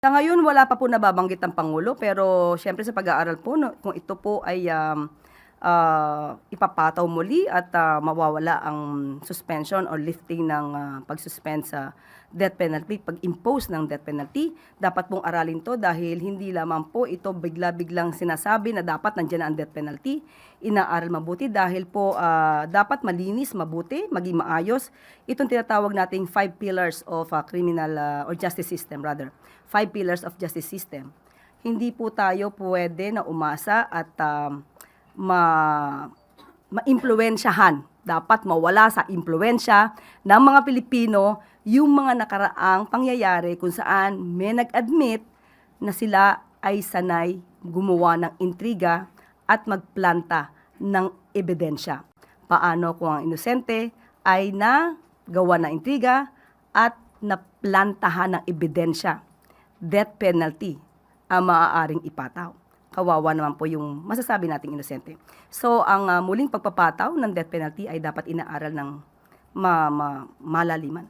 Sa ngayon wala pa po nababanggit ang Pangulo, pero siyempre sa pag-aaral po kung ito po ay, ipapataw muli at, mawawala ang suspension or lifting ng, pag-suspend sa death penalty, pag-impose ng death penalty. Dapat pong aralin 'to dahil hindi lamang po ito bigla-biglang sinasabi na dapat nandiyan na ang death penalty. Inaaral mabuti dahil po, dapat malinis, mabuti, maging maayos itong tinatawag nating 5 pillars of, criminal, or justice system rather. 5 pillars of justice system. Hindi po tayo puwede na umasa at, maimpluwensyahan. Dapat mawala sa impluwensya ng mga Pilipino yung mga nakaraang pangyayari kung saan may nag-admit na sila ay sanay gumawa ng intriga at magplanta ng ebidensya. Paano kung ang inosente ay nagawa ng intriga at naplantahan ng ebidensya? Death penalty ang maaaring ipataw. Kawawa naman po yung masasabi nating inosente. So, ang muling pagpapataw ng death penalty ay dapat inaaral ng malaliman.